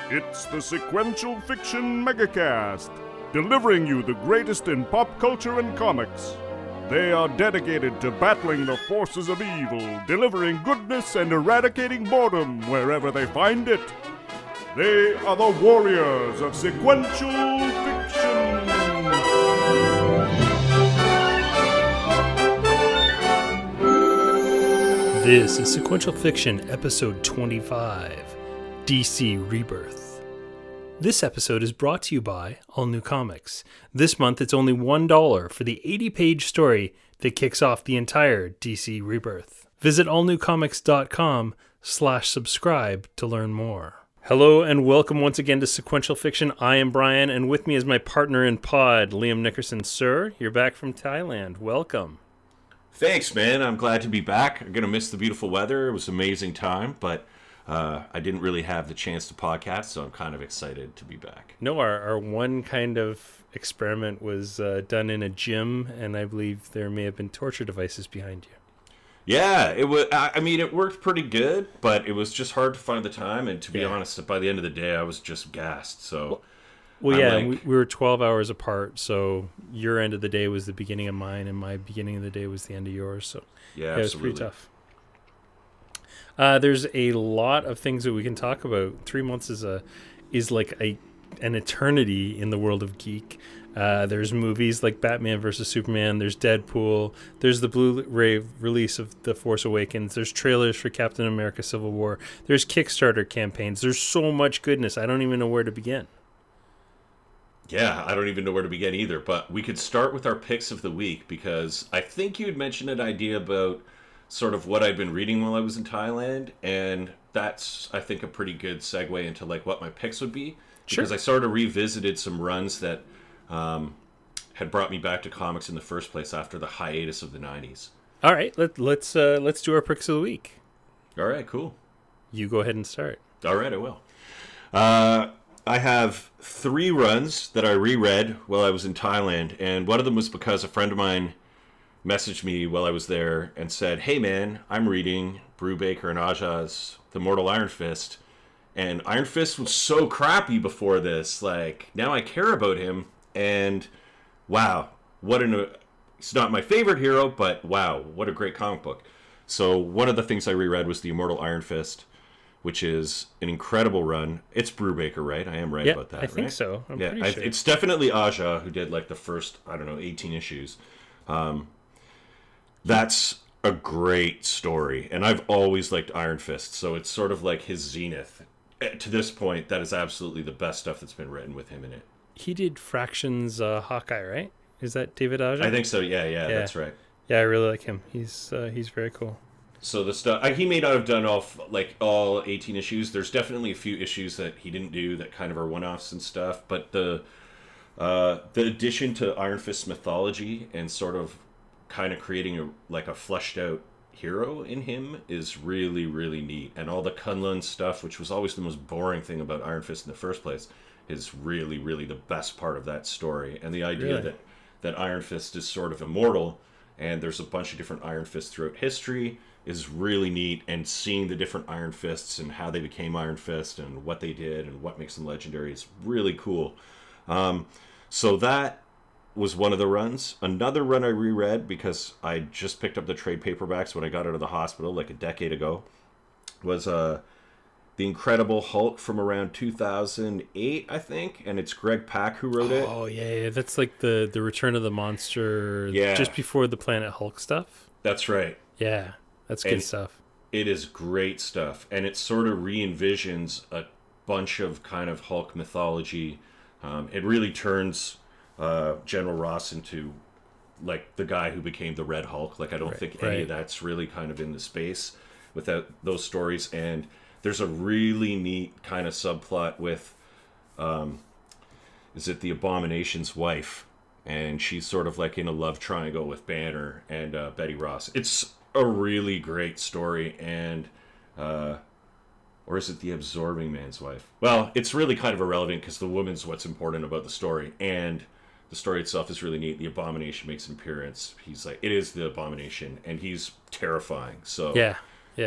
It's the Sequential Fiction Megacast, delivering you the greatest in pop culture and comics. They are dedicated to battling the forces of evil, delivering goodness and eradicating boredom wherever they find it. They are the warriors of Sequential Fiction. This is Sequential Fiction, episode 25, DC Rebirth. This episode is brought to you by All New Comics. This month it's only $1 for the 80-page story that kicks off the entire DC Rebirth. Visit allnewcomics.com/subscribe to learn more. Hello and welcome once again to Sequential Fiction. I am Brian, and with me is my partner in pod, Liam Nickerson. Sir, you're back from Thailand. Welcome. Thanks, man. I'm glad to be back. I'm going to miss the beautiful weather. It was an amazing time, but I didn't really have the chance to podcast, so I'm kind of excited to be back. No, our one kind of experiment was done in a gym, and I believe there may have been torture devices behind you. Yeah, it was. I mean, it worked pretty good, but it was just hard to find the time, and to be honest, by the end of the day, I was just gassed, so... Well, yeah, we were 12 hours apart, so your end of the day was the beginning of mine, and my beginning of the day was the end of yours. So yeah, it was pretty tough. There's a lot of things that we can talk about. 3 months is like an eternity in the world of geek. There's movies like Batman vs. Superman. There's Deadpool. There's the Blu-ray release of The Force Awakens. There's trailers for Captain America Civil War. There's Kickstarter campaigns. There's so much goodness. I don't even know where to begin. Yeah, I don't even know where to begin either, but we could start with our picks of the week, because I think you had mentioned an idea about sort of what I'd been reading while I was in Thailand, and that's, I think, a pretty good segue into like what my picks would be, because I sort of revisited some runs that had brought me back to comics in the first place after the hiatus of the 90s. All right, let's do our picks of the week. All right, cool. You go ahead and start. All right, I will. I have 3 runs that I reread while I was in Thailand, and one of them was because a friend of mine messaged me while I was there and said, "Hey man, I'm reading Brubaker and Aja's The Mortal Iron Fist, and Iron Fist was so crappy before this, like, now I care about him, and wow, he's not my favorite hero, but wow, what a great comic book." So one of the things I reread was The Immortal Iron Fist, which is an incredible run. It's Brubaker, right? I am right about that, I think so. I'm pretty sure. It's definitely Aja who did like the first, 18 issues. That's a great story, and I've always liked Iron Fist, so it's sort of like his zenith. To this point, that is absolutely the best stuff that's been written with him in it. He did Fractions Hawkeye, right? Is that David Aja? I think so, yeah, that's right. Yeah, I really like him. He's very cool. So the stuff he may not have done all 18 issues. There's definitely a few issues that he didn't do that kind of are one-offs and stuff. But the addition to Iron Fist's mythology and sort of kind of creating a fleshed out hero in him is really, really neat. And all the Kunlun stuff, which was always the most boring thing about Iron Fist in the first place, is really, really the best part of that story. And the idea that Iron Fist is sort of immortal and there's a bunch of different Iron Fists throughout history is really neat, and seeing the different Iron Fists and how they became Iron Fist and what they did and what makes them legendary is really cool. So that was one of the runs. Another run I reread, because I just picked up the trade paperbacks when I got out of the hospital like a decade ago, was The Incredible Hulk from around 2008, I think, and it's Greg Pak who wrote it. Oh, yeah, that's like the Return of the Monster, just before the Planet Hulk stuff. That's right. Yeah. That's good stuff. It is great stuff, and it sort of re-envisions a bunch of kind of Hulk mythology. It really turns General Ross into like the guy who became the Red Hulk. Like, I don't think any of that's really kind of in the space without those stories. And there's a really neat kind of subplot with, is it the Abomination's wife? And she's sort of like in a love triangle with Banner and Betty Ross. It's a really great story, and or is it the Absorbing Man's wife? Well, it's really kind of irrelevant, because the woman's what's important about the story, and the story itself is really neat. The Abomination makes an appearance. He's like, it is the Abomination, and he's terrifying. So yeah,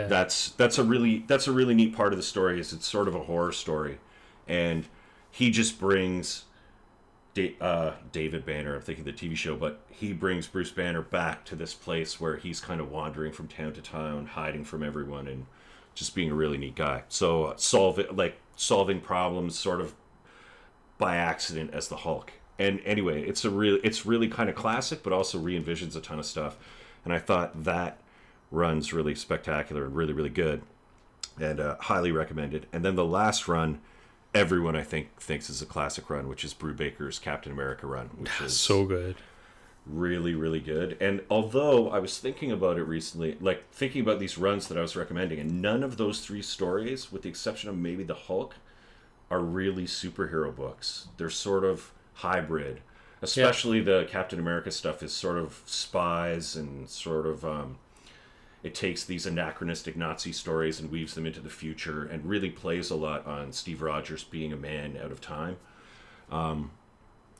that's a really neat part of the story. Is it's sort of a horror story, and he just brings David Banner, I'm thinking the TV show, but he brings Bruce Banner back to this place where he's kind of wandering from town to town, hiding from everyone, and just being a really neat guy. So solving problems sort of by accident as the Hulk. And anyway, it's really kind of classic, but also re-envisions a ton of stuff. And I thought that run's really spectacular and really, really good, and highly recommended. And then the last run, everyone I think thinks is a classic run, which is Brubaker's Captain America run, which is so good, really, really good. And although I was thinking about it recently, like thinking about these runs that I was recommending, and none of those three stories, with the exception of maybe the Hulk, are really superhero books. They're sort of hybrid, especially the Captain America stuff is sort of spies and sort of it takes these anachronistic Nazi stories and weaves them into the future, and really plays a lot on Steve Rogers being a man out of time.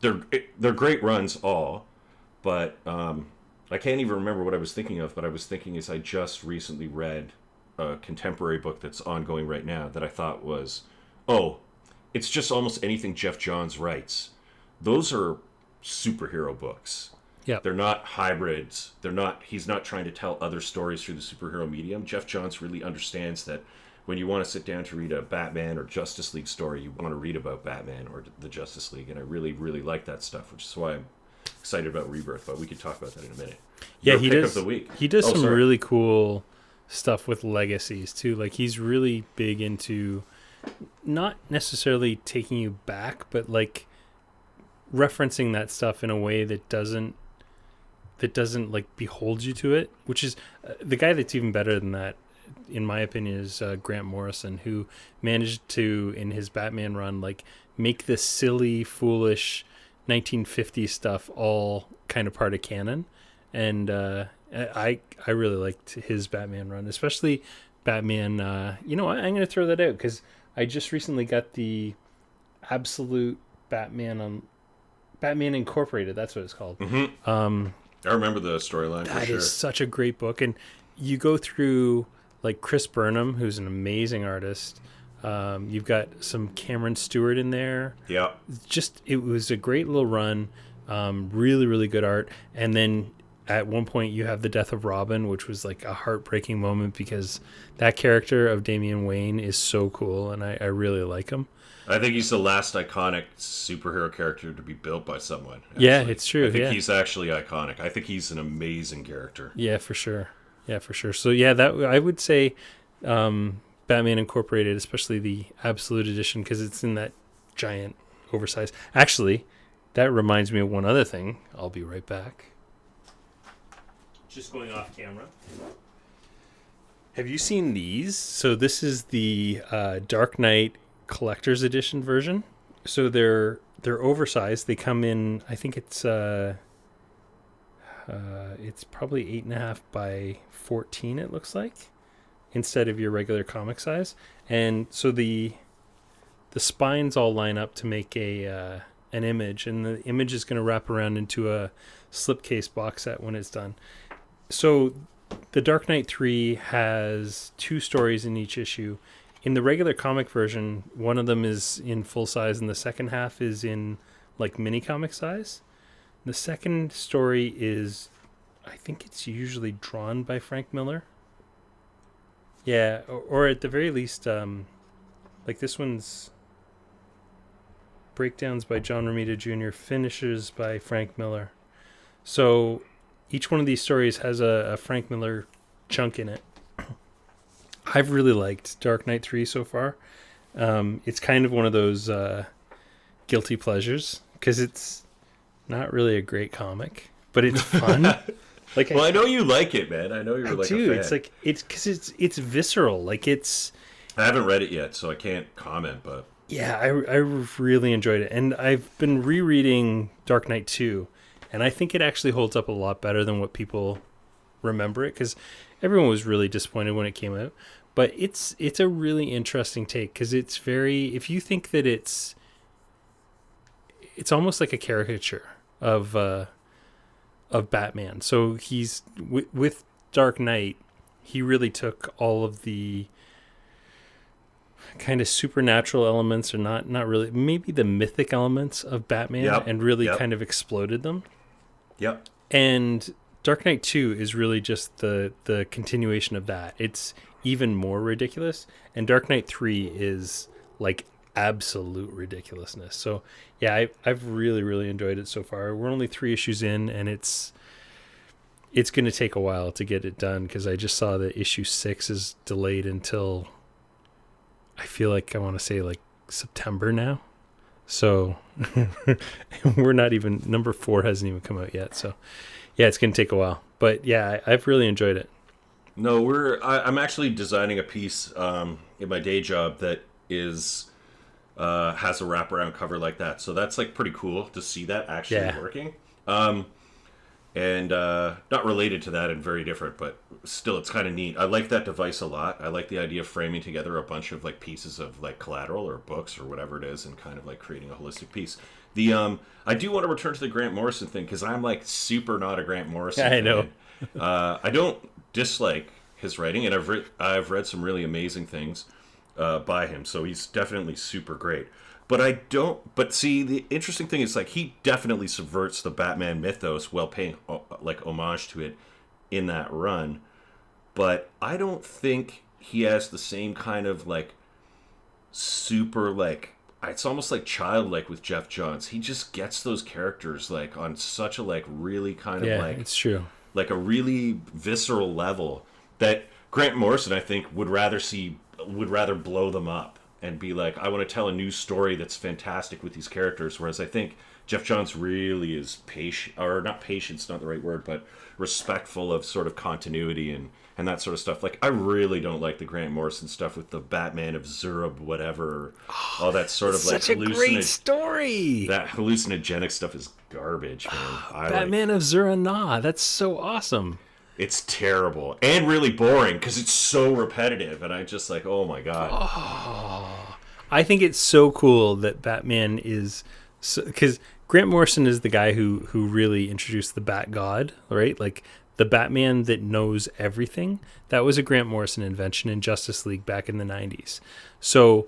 They're great runs all, but I can't even remember what I was thinking of. But I was thinking is I just recently read a contemporary book that's ongoing right now that I thought was, it's just almost anything Jeff Johns writes. Those are superhero books. Yeah, they're not hybrids. He's not trying to tell other stories through the superhero medium. Jeff Johns really understands that when you want to sit down to read a Batman or Justice League story, you want to read about Batman or the Justice League, and I really, really like that stuff, which is why I'm excited about Rebirth. But we could talk about that in a minute. Yeah, Your he pick does. of the week. He does some really cool stuff with legacies too. Like he's really big into not necessarily taking you back, but like referencing that stuff in a way that doesn't like behold you to it, which is the guy that's even better than that, in my opinion, is Grant Morrison, who managed to, in his Batman run, like make the silly, foolish 1950s stuff all kind of part of canon. And I really liked his Batman run, especially Batman. You know what? I'm going to throw that out because I just recently got the Absolute Batman Incorporated. That's what it's called. Mm-hmm. I remember the storyline. That is such a great book. And you go through like Chris Burnham, who's an amazing artist. You've got some Cameron Stewart in there. Yeah. It was a great little run. Really, really good art. And then at one point you have the death of Robin, which was like a heartbreaking moment because that character of Damian Wayne is so cool. And I really like him. I think he's the last iconic superhero character to be built by someone. Actually. Yeah, it's true. I think he's actually iconic. I think he's an amazing character. Yeah, for sure. So yeah, that I would say Batman Incorporated, especially the Absolute Edition, because it's in that giant oversized. Actually, that reminds me of one other thing. I'll be right back. Just going off camera. Have you seen these? So this is the Dark Knight Collector's Edition version. So they're oversized. They come in, I think it's probably 8.5 by 14, it looks like, instead of your regular comic size. And so the spines all line up to make an image, and the image is going to wrap around into a slipcase box set when it's done. So the Dark Knight 3 has 2 stories in each issue. In the regular comic version, one of them is in full size and the second half is in like mini comic size. The second story is, I think it's usually drawn by Frank Miller. Yeah, or at the very least, like this one's breakdowns by John Romita Jr., finishes by Frank Miller. So each one of these stories has a Frank Miller chunk in it. I've really liked Dark Knight 3 so far. It's kind of one of those guilty pleasures because it's not really a great comic, but it's fun. I know you like it, man. I know you're like a fan. It's like it's visceral. Like it's. I haven't read it yet, so I can't comment. But yeah, I really enjoyed it, and I've been rereading Dark Knight 2, and I think it actually holds up a lot better than what people remember it, because everyone was really disappointed when it came out. But it's a really interesting take, because it's very, if you think that it's almost like a caricature of Batman. So he's with Dark Knight, he really took all of the kind of supernatural elements, or not really, maybe the mythic elements of Batman, and really kind of exploded them. Yep. And Dark Knight 2 is really just the continuation of that. It's even more ridiculous, and Dark Knight 3 is like absolute ridiculousness. So yeah, I've really, really enjoyed it so far. We're only 3 issues in, and it's going to take a while to get it done, because I just saw that issue 6 is delayed until, I feel like I want to say like September now. So we're not even, number 4 hasn't even come out yet. So yeah, it's going to take a while, but yeah, I've really enjoyed it. No, I'm actually designing a piece in my day job that is has a wraparound cover like that. So that's like pretty cool to see that actually working. And not related to that and very different, but still it's kind of neat. I like that device a lot. I like the idea of framing together a bunch of like pieces of like collateral or books or whatever it is, and kind of like creating a holistic piece. I do want to return to the Grant Morrison thing, because I'm like super not a Grant Morrison fan. I know. I don't dislike his writing, and I've read some really amazing things by him, so he's definitely super great. But see, the interesting thing is, like, he definitely subverts the Batman mythos while paying like homage to it in that run. But I don't think he has the same kind of like super like, it's almost like childlike with Jeff Johns. He just gets those characters like on such a like really kind of like, it's true, like a really visceral level that Grant Morrison, I think, would rather blow them up and be like, I want to tell a new story that's fantastic with these characters. Whereas I think Jeff Johns really is patient, or not patient's not the right word, but respectful of sort of continuity and that sort of stuff. Like, I really don't like the Grant Morrison stuff with the Batman of Zurab, whatever. All that sort of like such a great story. That hallucinogenic stuff is garbage, man. Batman of Zura-Na, that's so awesome. It's terrible and really boring because it's so repetitive, and I just like, oh my god. Oh, I think it's so cool that Batman is, because Grant Morrison is the guy who really introduced the Bat God, right? Like the Batman that knows everything. That was a Grant Morrison invention in Justice League back in the 90s. So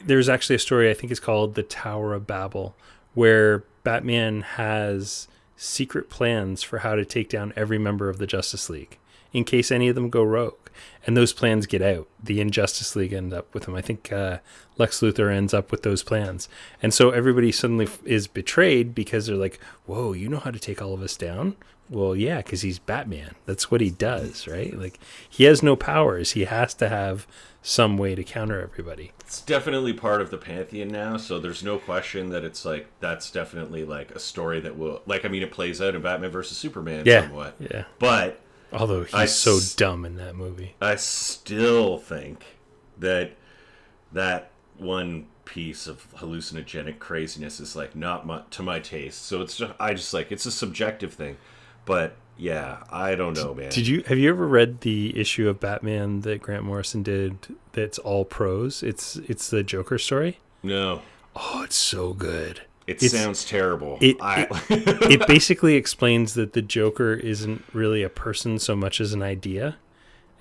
there's actually a story, I think it's called The Tower of Babel, where Batman has secret plans for how to take down every member of the Justice League in case any of them go rogue. And those plans get out. The Injustice League end up with them. I think Lex Luthor ends up with those plans. And so everybody suddenly is betrayed because they're like, whoa, you know how to take all of us down? Well, yeah, because he's Batman. That's what he does, right? Like, he has no powers. He has to have some way to counter everybody. It's definitely part of the pantheon now, so there's no question that it's like, that's definitely like a story that will, like, I mean, it plays out in Batman versus Superman somewhat. Yeah. But although he's so dumb in that movie. I still think that one piece of hallucinogenic craziness is like not to my taste. So it's just like, it's a subjective thing. But yeah, I don't know, man. Have you ever read the issue of Batman that Grant Morrison did that's all prose? It's the Joker story? No. Oh, it's so good. It sounds terrible. It basically explains that the Joker isn't really a person so much as an idea.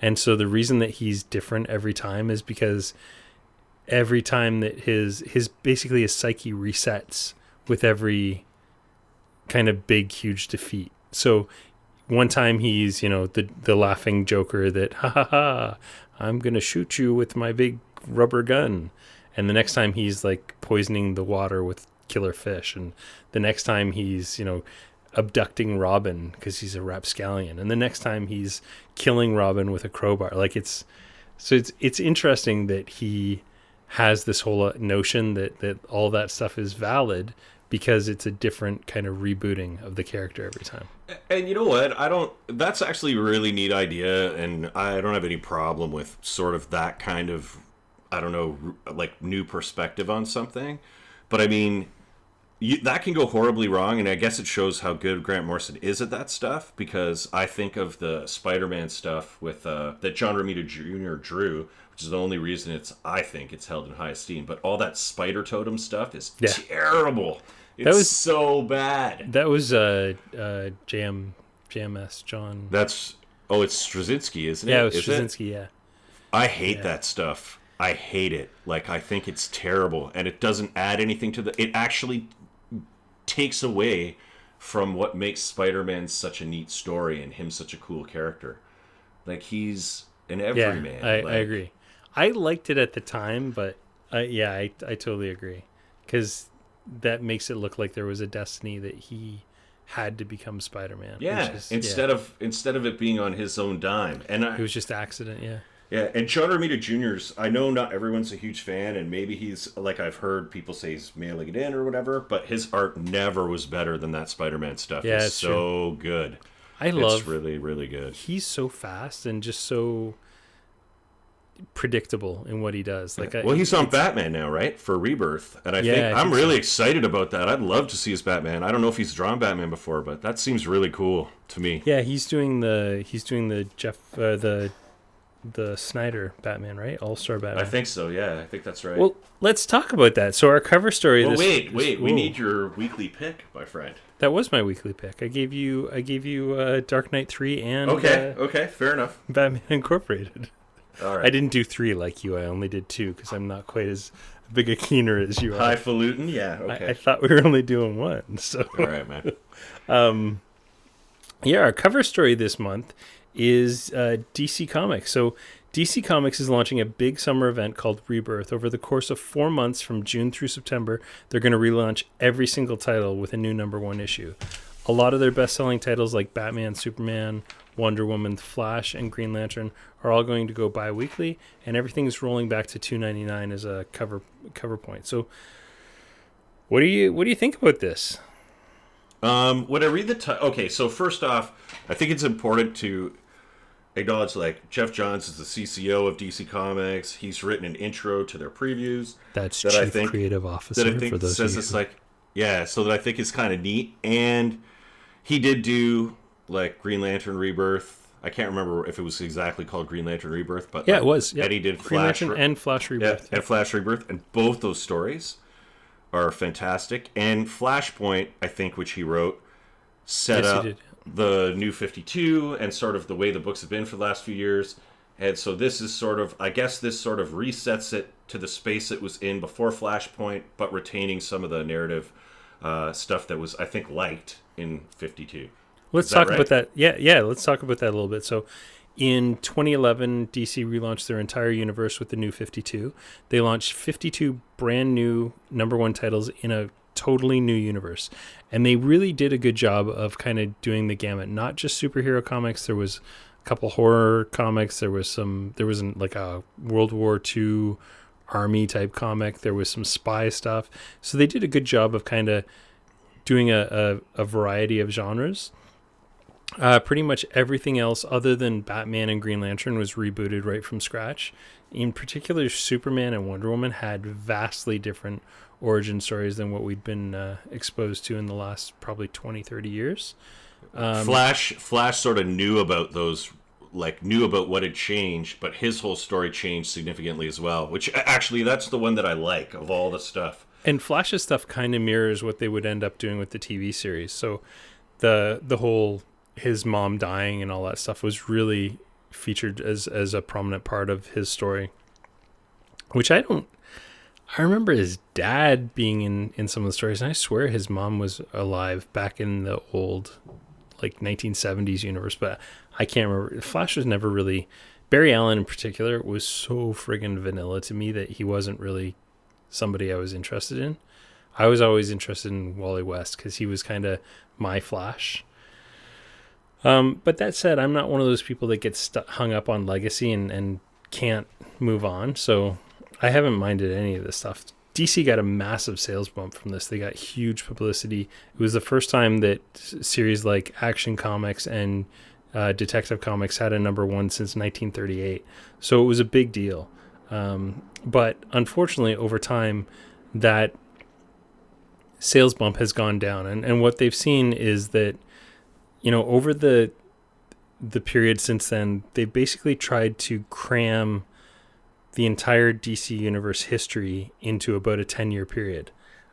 And so the reason that he's different every time is because every time that his basically his psyche resets with every kind of big, huge defeat. So one time he's, the laughing Joker that, ha ha ha, I'm going to shoot you with my big rubber gun. And the next time he's like poisoning the water with killer fish. And the next time he's, abducting Robin because he's a rapscallion. And the next time he's killing Robin with a crowbar. Like it's interesting that he has this whole notion that all that stuff is valid, because it's a different kind of rebooting of the character every time. And you know what? That's actually a really neat idea, and I don't have any problem with sort of that kind of, I don't know, like new perspective on something. But I mean, that can go horribly wrong, and I guess it shows how good Grant Morrison is at that stuff, because I think of the Spider-Man stuff with that John Romita Jr. drew, which is the only reason I think it's held in high esteem. But all that Spider Totem stuff is terrible. It's so bad. That was JMS John. It's Straczynski, isn't it? Yeah, it was Straczynski, yeah. I hate that stuff. I hate it. Like, I think it's terrible, and it doesn't add anything to it actually takes away from what makes Spider-Man such a neat story and him such a cool character. Like, he's an everyman. I agree. I liked it at the time, but I totally agree. Because that makes it look like there was a destiny that he had to become Spider-Man. Yeah, instead of it being on his own dime. And it was just accident, yeah. Yeah, and John Romita Jr.'s, I know not everyone's a huge fan, and maybe he's, like I've heard people say he's mailing it in or whatever, but his art never was better than that Spider-Man stuff. Yeah, it's so good. It's really, really good. He's so fast and just so predictable in what he does. Like, well, he's on Batman now, right? For Rebirth, and I think I'm really excited about that. I'd love to see his Batman. I don't know if he's drawn Batman before, but that seems really cool to me. Yeah, he's doing the the Snyder Batman, right? All-Star Batman. I think so. Yeah, I think that's right. Well, let's talk about that. So our cover story. Well, wait. We need your weekly pick, my friend. That was my weekly pick. I gave you Dark Knight 3 and okay, fair enough. Batman Incorporated. All right. I didn't do 3 like you. I only did 2 because I'm not quite as big a keener as you are. Highfalutin, yeah. Okay. I thought we were only doing 1. So all right, man. Our cover story this month is DC Comics. So DC Comics is launching a big summer event called Rebirth. Over the course of 4 months from June through September, they're going to relaunch every single title with a new #1 issue. A lot of their best-selling titles like Batman, Superman, Wonder Woman, Flash, and Green Lantern are all going to go bi-weekly, and everything's rolling back to $2.99 as a cover point. So what do you think about this? When I read the okay, so first off, I think it's important to acknowledge, like, Jeff Johns is the CCO of DC Comics. He's written an intro to their previews. That's Chief Creative Officer, that I think for those says of you. It's like, yeah, so that I think is kind of neat. And he did do, like, Green Lantern Rebirth. I can't remember if it was exactly called Green Lantern Rebirth, but yeah, it was. Yeah. Eddie did Green Flash Lantern and Flash Rebirth. Yeah, and Flash Rebirth, and both those stories are fantastic. And Flashpoint, I think, which he wrote, set up the New 52 and sort of the way the books have been for the last few years. And so this is sort of, I guess this sort of resets it to the space it was in before Flashpoint, but retaining some of the narrative stuff that was, I think, liked in 52. Let's talk about that. Yeah, let's talk about that a little bit. So in 2011, DC relaunched their entire universe with the New 52. They launched 52 brand new #1 titles in a totally new universe. And they really did a good job of kind of doing the gamut, not just superhero comics. There was a couple horror comics. There was like a World War II army type comic. There was some spy stuff. So they did a good job of kind of doing a variety of genres. Pretty much everything else other than Batman and Green Lantern was rebooted right from scratch. In particular, Superman and Wonder Woman had vastly different origin stories than what we'd been exposed to in the last probably 20, 30 years. Flash sort of knew about those, like, knew about what had changed, but his whole story changed significantly as well, which actually that's the one that I like of all the stuff. And Flash's stuff kind of mirrors what they would end up doing with the TV series. So the whole his mom dying and all that stuff was really featured as a prominent part of his story, which I remember his dad being in some of the stories, and I swear his mom was alive back in the old, like, 1970s universe, but I can't remember. Flash was never really, Barry Allen in particular was so friggin' vanilla to me that he wasn't really somebody I was interested in. I was always interested in Wally West because he was kind of my Flash. But that said, I'm not one of those people that gets hung up on legacy and can't move on. So I haven't minded any of this stuff. DC got a massive sales bump from this. They got huge publicity. It was the first time that series like Action Comics and Detective Comics had a #1 since 1938. So it was a big deal. But unfortunately, over time, that sales bump has gone down. And what they've seen is that, you know, over the period since then, they've basically tried to cram the entire DC Universe history into about a 10-year period.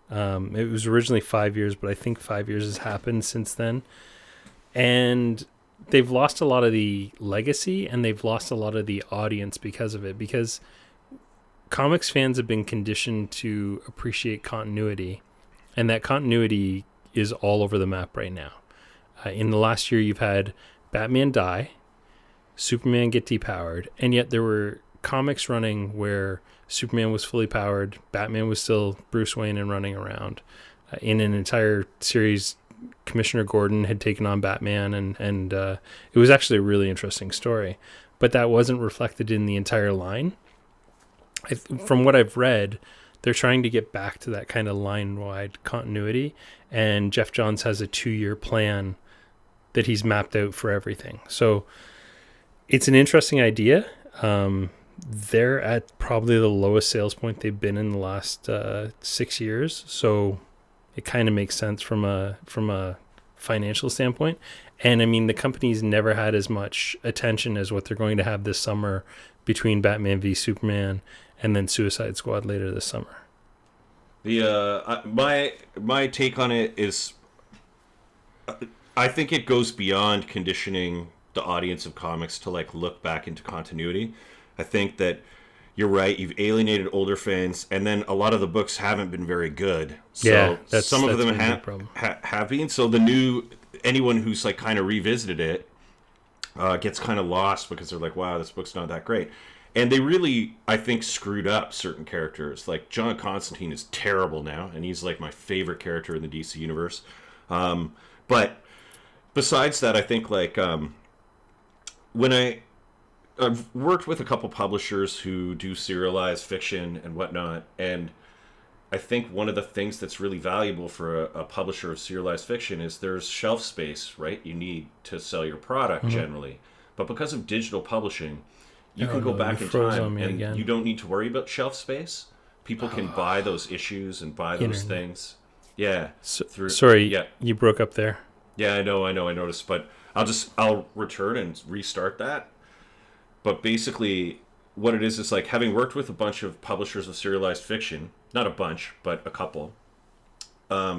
It was originally 5 years, but I think 5 years has happened since then. And they've lost a lot of the legacy and they've lost a lot of the audience because of it. Because comics fans have been conditioned to appreciate continuity, and that continuity is all over the map right now. In the last year, you've had Batman die, Superman get depowered, and yet there were comics running where Superman was fully powered, Batman was still Bruce Wayne and running around. In an entire series, Commissioner Gordon had taken on Batman, and it was actually a really interesting story. But that wasn't reflected in the entire line. From what I've read, they're trying to get back to that kind of line-wide continuity, and Jeff Johns has a 2-year plan that he's mapped out for everything. So it's an interesting idea. They're at probably the lowest sales point they've been in the last 6 years, so it kind of makes sense from a financial standpoint. And I mean, the company's never had as much attention as what they're going to have this summer between Batman v Superman and then Suicide Squad later this summer. The my take on it is, I think it goes beyond conditioning the audience of comics to like look back into continuity. I think that you're right. You've alienated older fans, and then a lot of the books haven't been very good. So yeah, some of them have been. So anyone who's like kind of revisited it gets kind of lost because they're like, wow, this book's not that great. And they really, I think, screwed up certain characters. Like John Constantine is terrible now, and he's like my favorite character in the DC universe. But besides that, I think like when I've worked with a couple publishers who do serialized fiction and whatnot, and I think one of the things that's really valuable for a publisher of serialized fiction is there's shelf space, right? You need to sell your product generally. But because of digital publishing, you can go back in time and you don't need to worry about shelf space. People can buy those issues and buy those things. Yeah. You broke up there. Yeah, I know, I noticed, but I'll return and restart that. But basically, what it is like having worked with a bunch of publishers of serialized fiction, not a bunch, but a couple.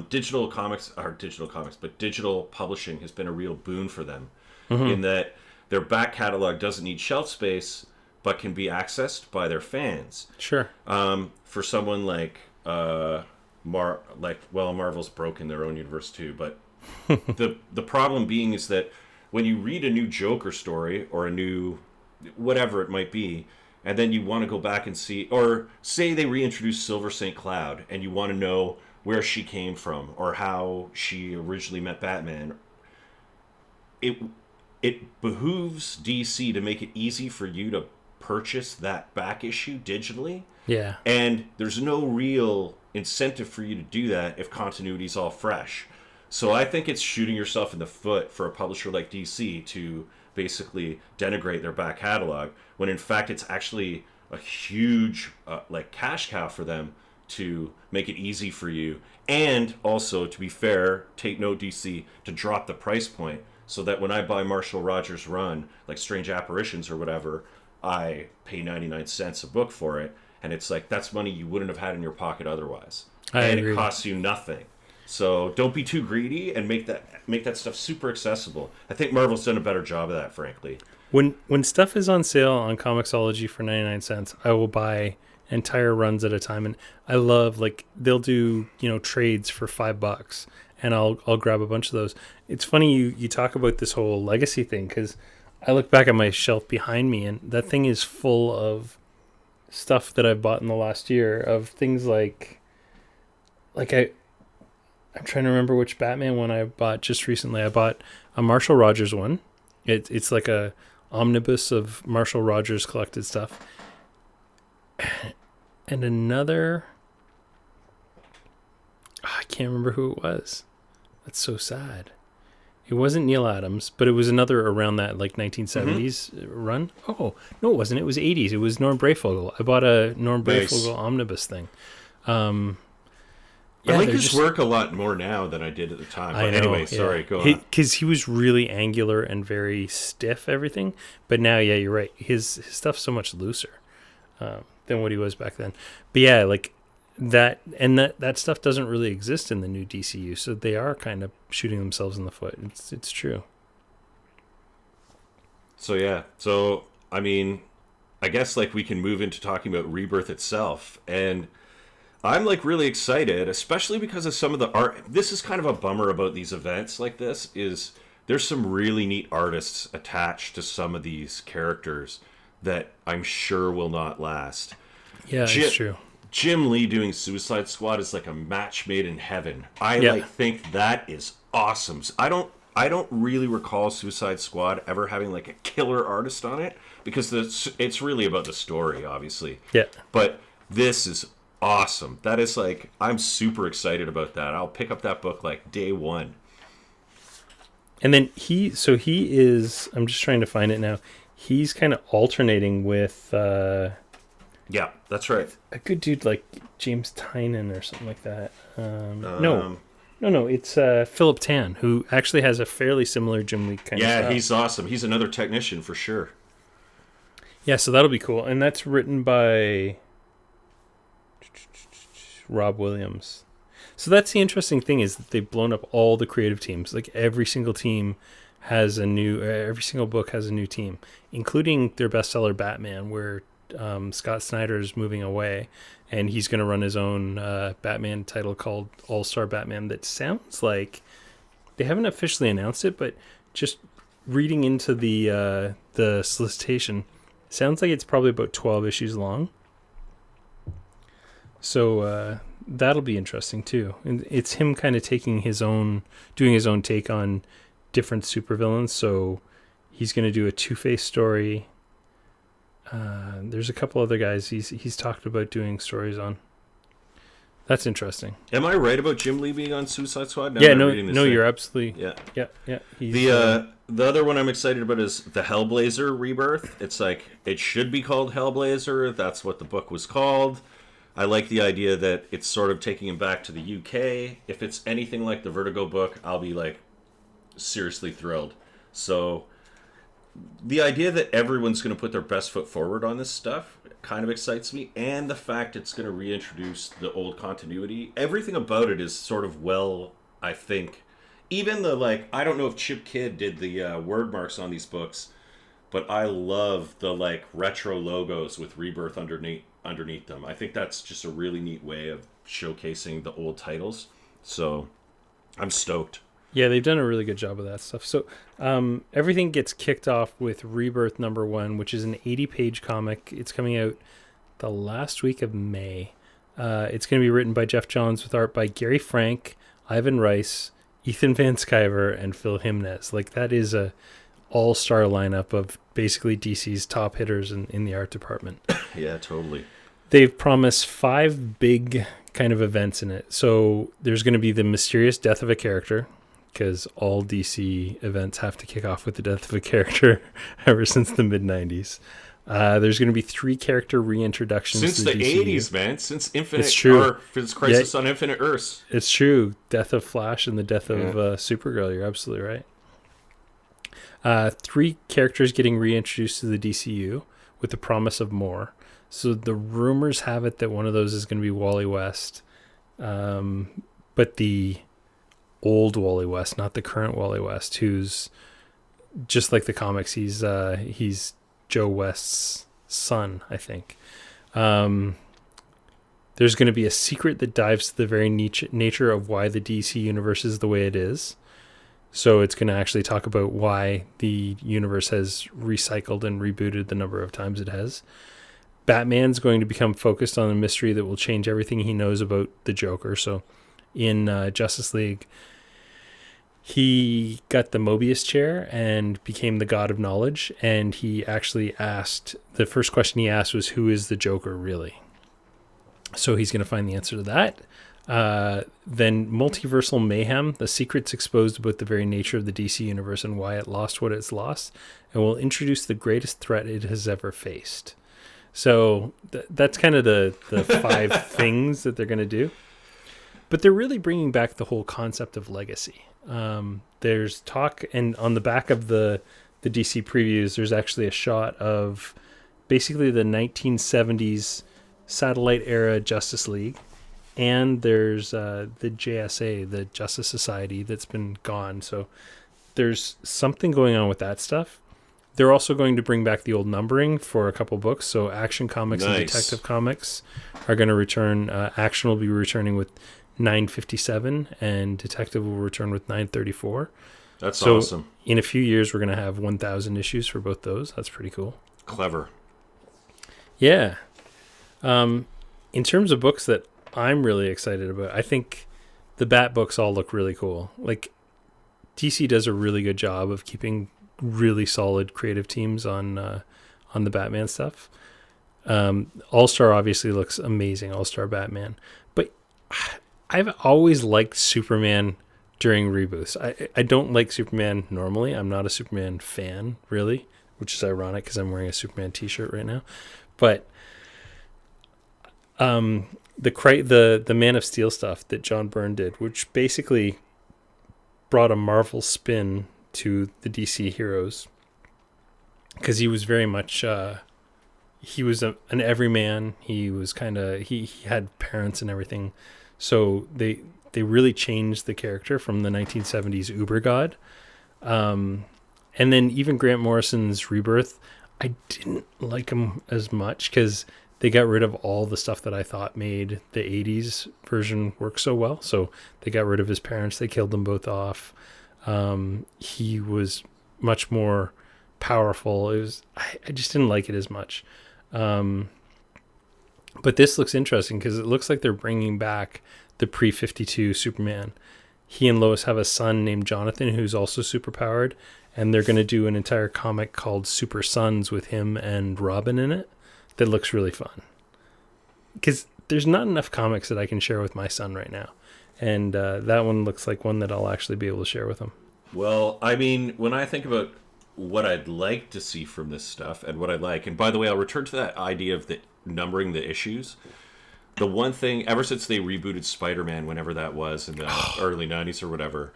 Digital publishing has been a real boon for them in that their back catalog doesn't need shelf space, but can be accessed by their fans. Sure. For someone like Marvel's broken their own universe too, but the problem being is that when you read a new Joker story or a new whatever it might be, and then you want to go back and see, or say they reintroduce Silver St. Cloud and you want to know where she came from or how she originally met Batman, it behooves DC to make it easy for you to purchase that back issue digitally. Yeah. And there's no real incentive for you to do that if continuity's all fresh. So I think it's shooting yourself in the foot for a publisher like DC to basically denigrate their back catalog, when in fact it's actually a huge cash cow for them to make it easy for you. And also, to be fair, take note, DC, to drop the price point so that when I buy Marshall Rogers' run, like Strange Apparitions or whatever, I pay 99 cents a book for it. And it's like, that's money you wouldn't have had in your pocket otherwise. I agree. It costs you nothing. So don't be too greedy and make that stuff super accessible. I think Marvel's done a better job of that, frankly. When stuff is on sale on Comixology for 99 cents, I will buy entire runs at a time. And I love, like, they'll do, trades for $5, and I'll grab a bunch of those. It's funny you talk about this whole legacy thing, because I look back at my shelf behind me, and that thing is full of stuff that I've bought in the last year, of things like I'm trying to remember which Batman one I bought just recently. I bought a Marshall Rogers one. It's like a omnibus of Marshall Rogers collected stuff. And another, I can't remember who it was. That's so sad. It wasn't Neil Adams, but it was another around that 1970s run. Oh, no, it wasn't. It was 80s. It was Norm Brayfogle. I bought a Norm Brayfogle omnibus thing. I like his work a lot more now than I did at the time. But anyway, sorry, go on. Because he was really angular and very stiff, everything. But now, yeah, you're right. His stuff's so much looser than what he was back then. But yeah, like that, and that stuff doesn't really exist in the new DCU. So they are kind of shooting themselves in the foot. It's true. So yeah, I mean, I guess like we can move into talking about Rebirth itself. And I'm like really excited, especially because of some of the art. This is kind of a bummer about these events like this is there's some really neat artists attached to some of these characters that I'm sure will not last. Yeah, it's true. Jim Lee doing Suicide Squad is like a match made in heaven. I think that is awesome. I don't really recall Suicide Squad ever having like a killer artist on it because it's really about the story, obviously. Yeah. But this is awesome. That is like, I'm super excited about that. I'll pick up that book like day one. And then he is, I'm just trying to find it now. He's kind of alternating with yeah, that's right. a good dude like James Tynan or something like that. No, it's Philip Tan, who actually has a fairly similar Jim Lee kind of style. Yeah, he's awesome. He's another technician for sure. Yeah, so that'll be cool. And that's written by Rob Williams. So that's the interesting thing is that they've blown up all the creative teams. Like every single team has every single book has a new team, including their bestseller Batman, where Scott Snyder is moving away, and he's going to run his own Batman title called All-Star Batman. That sounds like they haven't officially announced it, but just reading into the solicitation, sounds like it's probably about 12 issues long. So that'll be interesting too. And it's him kind of doing his own take on different supervillains. So he's going to do a Two-Face story. There's a couple other guys he's talked about doing stories on. That's interesting. Am I right about Jim Lee being on Suicide Squad? No, you're absolutely. Yeah. The other one I'm excited about is the Hellblazer Rebirth. It's like, it should be called Hellblazer. That's what the book was called. I like the idea that it's sort of taking him back to the UK. If it's anything like the Vertigo book, I'll be like seriously thrilled. So the idea that everyone's going to put their best foot forward on this stuff kind of excites me, and the fact it's going to reintroduce the old continuity. Everything about it is sort of I think. Even the, like, I don't know if Chip Kidd did the word marks on these books, but I love the, like, retro logos with Rebirth underneath them. I think that's just a really neat way of showcasing the old titles. So I'm stoked. Yeah, they've done a really good job of that stuff. So everything gets kicked off with Rebirth #1, which is an 80-page comic. It's coming out the last week of May. It's going to be written by Jeff Johns with art by Gary Frank, Ivan Rice, Ethan Van Sciver, and Phil Jimenez. Like, that is a all-star lineup of basically DC's top hitters in the art department. Yeah, totally. They've promised 5 big kind of events in it. So there's going to be the mysterious death of a character, because all DC events have to kick off with the death of a character ever since the mid-90s. There's going to be 3 character reintroductions since to the DCU. 80s, man. Since Infinite It's true. Or since Crisis on Infinite Earths. It's true. Death of Flash and the death of Supergirl. You're absolutely right. 3 characters getting reintroduced to the DCU with the promise of more. So the rumors have it that one of those is going to be Wally West. But the old Wally West, not the current Wally West, who's just like the comics. He's Joe West's son, I think. There's going to be a secret that dives to the very nature of why the DC universe is the way it is. So it's going to actually talk about why the universe has recycled and rebooted the number of times it has. Batman's going to become focused on a mystery that will change everything he knows about the Joker. So in Justice League, he got the Mobius chair and became the god of knowledge. And he actually the first question he asked was, who is the Joker really? So he's going to find the answer to that. Then Multiversal Mayhem, the secrets exposed about the very nature of the DC universe and why it lost what it's lost, and will introduce the greatest threat it has ever faced. So that's kind of the 5 things that they're going to do. But they're really bringing back the whole concept of legacy. There's talk, and on the back of the DC previews, there's actually a shot of basically the 1970s satellite era Justice League. And there's the JSA, the Justice Society, that's been gone. So there's something going on with that stuff. they're also going to bring back the old numbering for a couple books. So Action Comics and Nice. Detective Comics are going to return. Action will be returning with 957, and Detective will return with 934. That's So awesome. in a few years, we're going to have 1,000 issues for both those. That's pretty cool. Clever. Yeah. In terms of books that I'm really excited about, I think the Bat books all look really cool. Like, DC does a really good job of keeping really solid creative teams on the Batman stuff. All-Star obviously looks amazing, All-Star Batman. But I've always liked Superman during reboots. I don't like Superman normally. I'm not a Superman fan, really, which is ironic because I'm wearing a Superman t-shirt right now. But the Man of Steel stuff that John Byrne did, which basically brought a Marvel spin to the DC heroes, because he was very much he was an everyman. He was kind of he had parents and everything, so they really changed the character from the 1970s Uber God. And then even Grant Morrison's Rebirth, I didn't like him as much because they got rid of all the stuff that I thought made the 80s version work so well. So they got rid of his parents. They killed them both off. He was much more powerful. I just didn't like it as much. But this looks interesting because it looks like they're bringing back the pre-52 Superman. He and Lois have a son named Jonathan who's also superpowered, and they're going to do an entire comic called Super Sons with him and Robin in it that looks really fun. Because there's not enough comics that I can share with my son right now. And that one looks like one that I'll actually be able to share with him. Well, I mean, when I think about what I'd like to see from this stuff and what I like, and by the way, I'll return to that idea of the numbering the issues. The one thing, ever since they rebooted Spider-Man, whenever that was in the early 90s or whatever,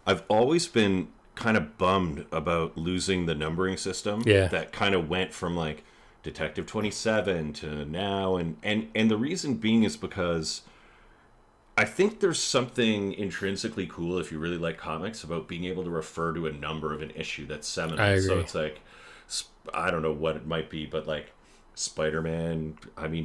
I've always been kind of bummed about losing the numbering system. Yeah. That kind of went from like Detective 27 to now. And the reason being is because I think there's something intrinsically cool, if you really like comics, about being able to refer to a number of an issue that's seminal. I agree. So it's like, I don't know what it might be, but like Spider-Man,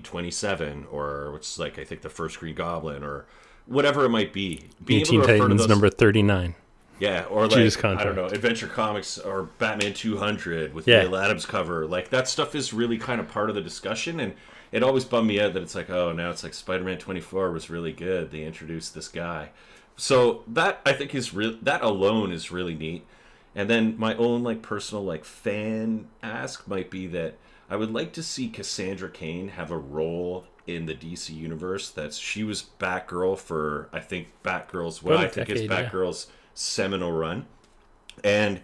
27, or which is like, I think the first Green Goblin, or whatever it might be. Being Teen Titans number 39. Yeah, or like, Judas I Contract. don't know, Adventure Comics or Batman 200 with Yeah. Neil Adams cover. Like, that stuff is really kind of part of the discussion, and it always bummed me out that it's like, oh, now it's like Spider-Man 24 was really good. They introduced this guy. So that, I think, is that alone is really neat. And then my own, like, personal, like, fan ask might be that I would like to see Cassandra Cain have a role in the DC universe. She was Batgirl for, I think, Batgirl's, what About a I think is decade, yeah. Batgirl's seminal run. And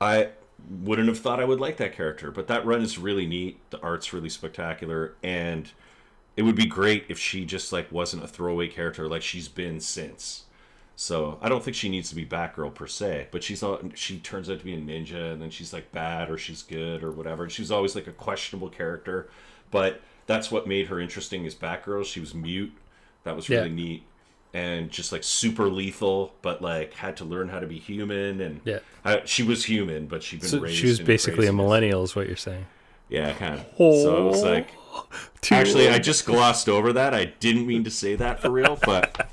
I wouldn't have thought I would like that character, but that run is really neat. The art's really spectacular, and it would be great if she just like wasn't a throwaway character like she's been since. So I don't think she needs to be Batgirl per se, but she turns out to be a ninja, and then she's like bad or she's good or whatever. She's always like a questionable character, but that's what made her interesting as Batgirl. She was mute. That was really neat. And just like super lethal, but like had to learn how to be human. And she was human, but she'd been raised. She was in basically a craziness. millennial, is what you're saying. Yeah, kind of. So it was like, actually, I just glossed over that. I didn't mean to say that for real, but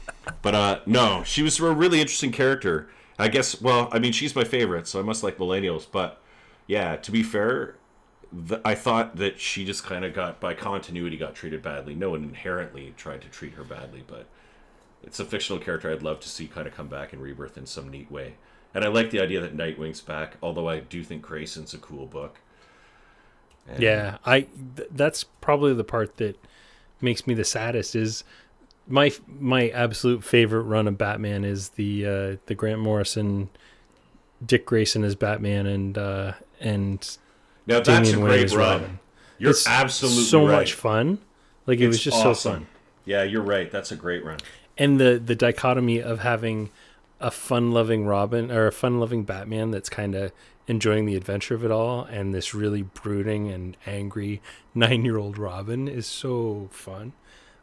no, she was a really interesting character. I guess. Well, I mean, she's my favorite, so I must like millennials. But yeah, to be fair, I thought that she just kind of by continuity got treated badly. No one inherently tried to treat her badly, but it's a fictional character I'd love to see kind of come back in Rebirth in some neat way. And I like the idea that Nightwing's back, although I do think Grayson's a cool book. And yeah, that's probably the part that makes me the saddest. Is my absolute favorite run of Batman is the Grant Morrison, Dick Grayson as Batman, and now that's Damian a Wayne great as run. Robin. You're It's absolutely so right. much fun. Like it was just awesome. so fun. Yeah, you're right. That's a great run. And the dichotomy of having a fun-loving Robin or a fun-loving Batman that's kind of enjoying the adventure of it all, and this really brooding and angry 9-year-old Robin is so fun.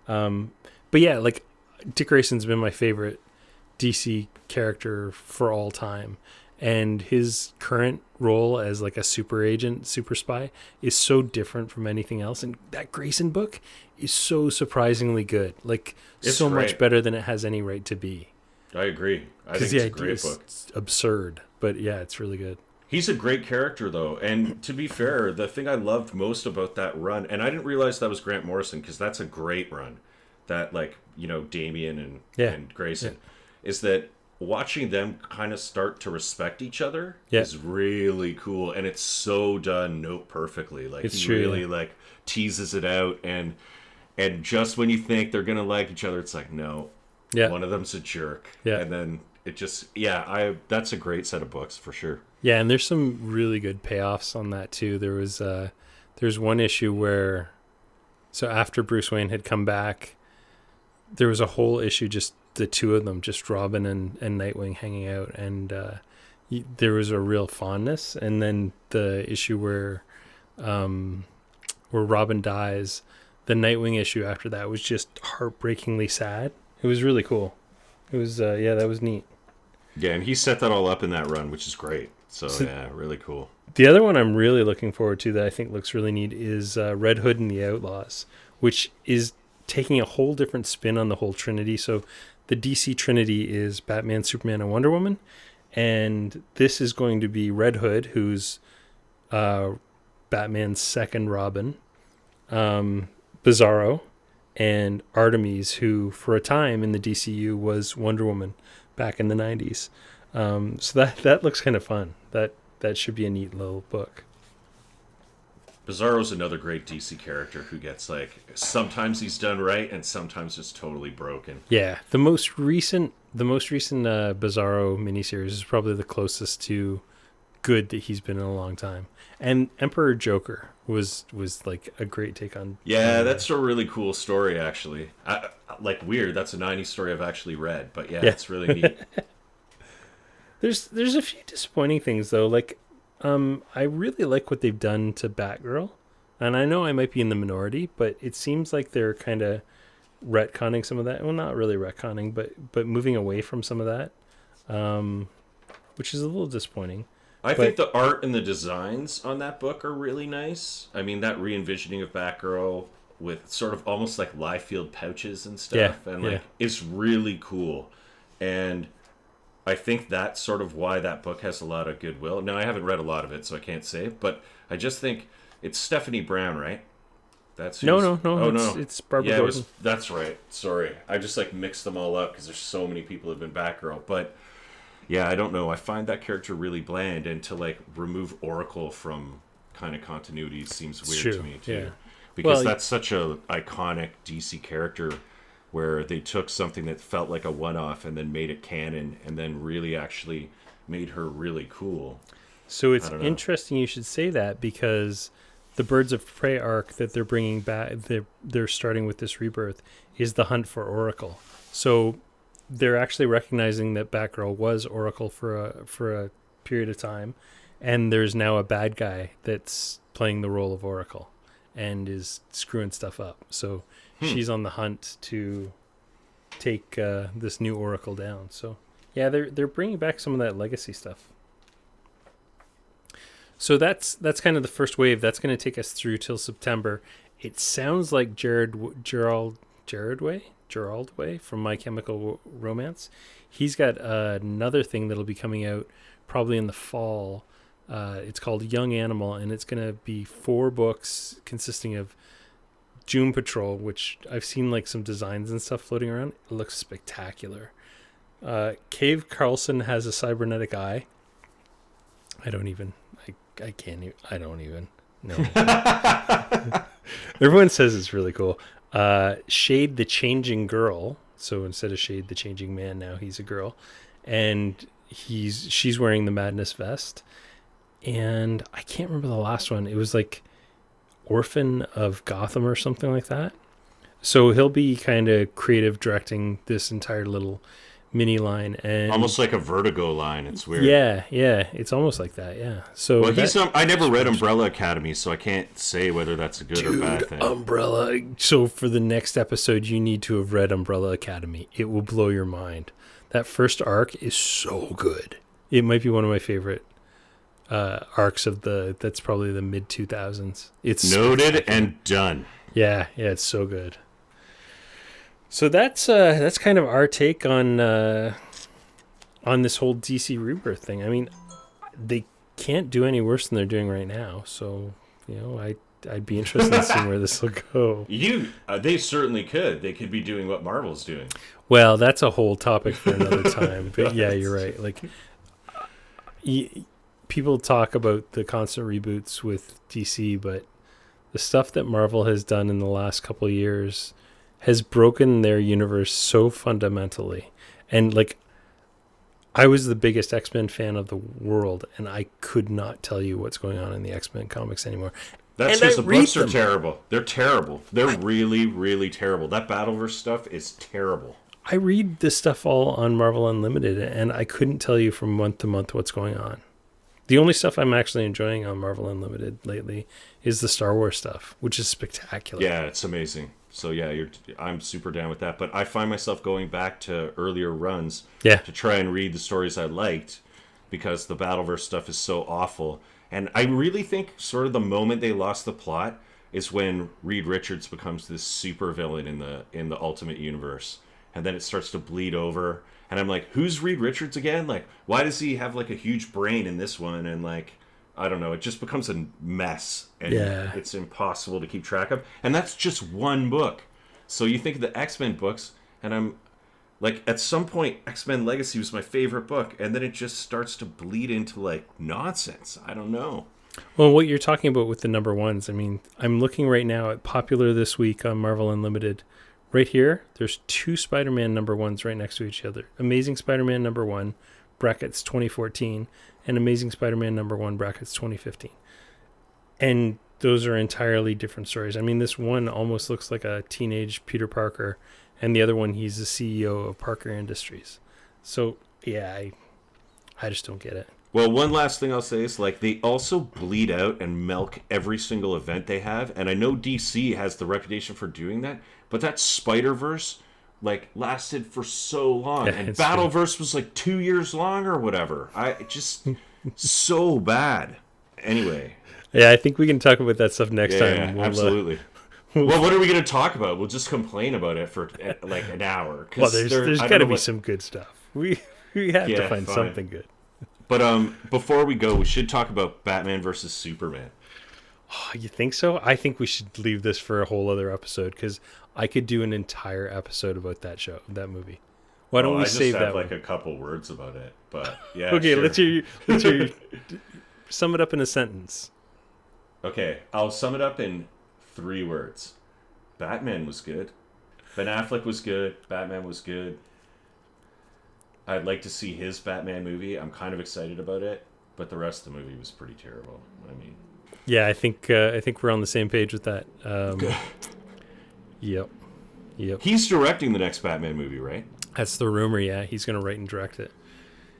But yeah, like Dick Grayson's been my favorite DC character for all time, and his current role as like a super agent, super spy is so different from anything else. And that Grayson book is so surprisingly good, like It's so great. much better than it has any right to be. I agree. I think The it's a idea great is book. absurd, but yeah, it's really good. He's a great character, though. And to be fair, the thing I loved most about that run, and I didn't realize that was Grant Morrison, because that's a great run, that, like, you know, Damien and Grayson, is that watching them kind of start to respect each other is really cool. And it's so done note perfectly. Like, It's he true, really, like, teases it out. And just when you think they're going to like each other, it's like, no, one of them's a jerk. Yeah. And then it just, that's a great set of books for sure. Yeah, and there's some really good payoffs on that too. There's one issue where, so after Bruce Wayne had come back, there was a whole issue, just the two of them, just Robin and Nightwing hanging out, and there was a real fondness. And then the issue where Robin dies, the Nightwing issue after that was just heartbreakingly sad. It was really cool. It was that was neat. Yeah, and he set that all up in that run, which is great. So yeah, really cool. The other one I'm really looking forward to that I think looks really neat is Red Hood and the Outlaws, which is taking a whole different spin on the whole Trinity. So the DC Trinity is Batman, Superman, and Wonder Woman. And this is going to be Red Hood, who's Batman's second Robin, Bizarro, and Artemis, who for a time in the DCU was Wonder Woman back in the 90s. So that looks kind of fun. That should be a neat little book. Bizarro's another great DC character who gets, like, sometimes he's done right and sometimes it's totally broken. Yeah, the most recent Bizarro miniseries is probably the closest to good that he's been in a long time. And Emperor Joker was like a great take on. Yeah, that's a really cool story, actually. Like, weird. That's a 90s story I've actually read, but yeah. It's really neat. There's a few disappointing things though. Like, I really like what they've done to Batgirl, and I know I might be in the minority, but it seems like they're kind of retconning some of that. Well, not really retconning, but moving away from some of that, which is a little disappointing. I think the art and the designs on that book are really nice. I mean, that re-envisioning of Batgirl with sort of almost like Liefeld pouches and stuff, it's really cool. And I think that's sort of why that book has a lot of goodwill. Now, I haven't read a lot of it, so I can't say, but I just think it's Stephanie Brown, right? That's no. It's Barbara Gordon. That's right. Sorry, I just like mixed them all up because there's so many people who've been Batgirl. But yeah, I don't know. I find that character really bland, and to like remove Oracle from kind of continuity seems weird to me too, because that's such a iconic DC character, where they took something that felt like a one-off and then made it canon and then really actually made her really cool. So it's interesting you should say that, because the Birds of Prey arc that they're bringing back, they're starting with this Rebirth, is the hunt for Oracle. So they're actually recognizing that Batgirl was Oracle for a period of time, and there's now a bad guy that's playing the role of Oracle and is screwing stuff up. So she's on the hunt to take this new Oracle down. So yeah, they're bringing back some of that legacy stuff. So that's kind of the first wave. That's going to take us through till September. It sounds like Gerald Way from My Chemical Romance. He's got another thing that'll be coming out probably in the fall. It's called Young Animal, and it's going to be 4 books consisting of Doom Patrol, which I've seen like some designs and stuff floating around. It looks spectacular. Cave Carlson has a cybernetic eye. I don't even know. Everyone says it's really cool. Shade the Changing Girl. So instead of Shade the Changing Man, now he's a girl, and she's wearing the Madness vest. And I can't remember the last one. It was like Orphan of Gotham or something like that. So he'll be kind of creative directing this entire little mini line, and almost like a Vertigo line. It's weird. Yeah, it's almost like that. Yeah. So I never read Umbrella Academy, so I can't say whether that's a good or bad thing. Umbrella. So for the next episode, you need to have read Umbrella Academy. It will blow your mind. That first arc is so good. It might be one of my favorite arcs of that's probably the mid 2000s. It's noted and done. Yeah, it's so good. So that's kind of our take on this whole DC Rebirth thing. I mean, they can't do any worse than they're doing right now. So, I'd be interested in seeing where this will go. They certainly could. They could be doing what Marvel's doing. Well, that's a whole topic for another time. But yeah, you're right. Like, people talk about the constant reboots with DC, but the stuff that Marvel has done in the last couple of years has broken their universe so fundamentally. And like, I was the biggest X-Men fan of the world, and I could not tell you what's going on in the X-Men comics anymore. That's because the books are terrible. They're terrible. They're really, really terrible. That Battleverse stuff is terrible. I read this stuff all on Marvel Unlimited, and I couldn't tell you from month to month what's going on. The only stuff I'm actually enjoying on Marvel Unlimited lately is the Star Wars stuff, which is spectacular. Yeah, it's amazing. So yeah, I'm super down with that. But I find myself going back to earlier runs to try and read the stories I liked, because the Battleverse stuff is so awful. And I really think sort of the moment they lost the plot is when Reed Richards becomes this super villain in the Ultimate Universe, and then it starts to bleed over. And I'm like, who's Reed Richards again? Like, why does he have like a huge brain in this one? And like, I don't know. It just becomes a mess, and it's impossible to keep track of. And that's just one book. So you think of the X-Men books, and I'm like, at some point, X-Men Legacy was my favorite book, and then it just starts to bleed into like nonsense. I don't know. Well, what you're talking about with the number ones, I mean, I'm looking right now at Popular this week on Marvel Unlimited. Right here, there's 2 Spider-Man number ones right next to each other. Amazing Spider-Man number 1, brackets 2014, and Amazing Spider-Man number 1, brackets 2015. And those are entirely different stories. I mean, this one almost looks like a teenage Peter Parker, and the other one, he's the CEO of Parker Industries. So, yeah, I just don't get it. Well, one last thing I'll say is, like, they also bleed out and milk every single event they have. And I know DC has the reputation for doing that, but that Spider-Verse, like, lasted for so long. Yeah, and Battleverse was, like, 2 years long or whatever. So bad. Anyway. Yeah, I think we can talk about that stuff next time. Yeah, absolutely. Well, what are we going to talk about? We'll just complain about it for, like, an hour. Well, there's got to be some good stuff. We have to find something good. But before we go, we should talk about Batman versus Superman. Oh, you think so? I think we should leave this for a whole other episode, because I could do an entire episode about that movie. Why don't we save that? I just have like a couple words about it, but yeah. Okay, sure. let's hear you sum it up in a sentence. Okay, I'll sum it up in 3 words. Batman was good. Ben Affleck was good. Batman was good. I'd like to see his Batman movie. I'm kind of excited about it, but the rest of the movie was pretty terrible. I mean, yeah, I think we're on the same page with that. Yep. He's directing the next Batman movie, right? That's the rumor. Yeah, he's going to write and direct it.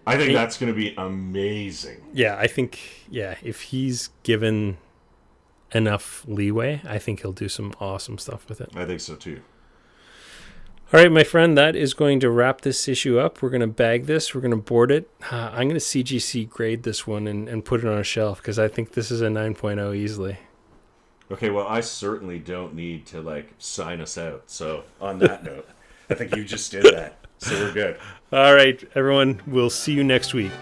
I think that's going to be amazing. Yeah, I think if he's given enough leeway, I think he'll do some awesome stuff with it. I think so too. All right, my friend, that is going to wrap this issue up. We're going to bag this. We're going to board it. I'm going to CGC grade this one and put it on a shelf, because I think this is a 9.0 easily. Okay, well, I certainly don't need to, like, sign us out. So, on that note, I think you just did that. So we're good. All right, everyone. We'll see you next week.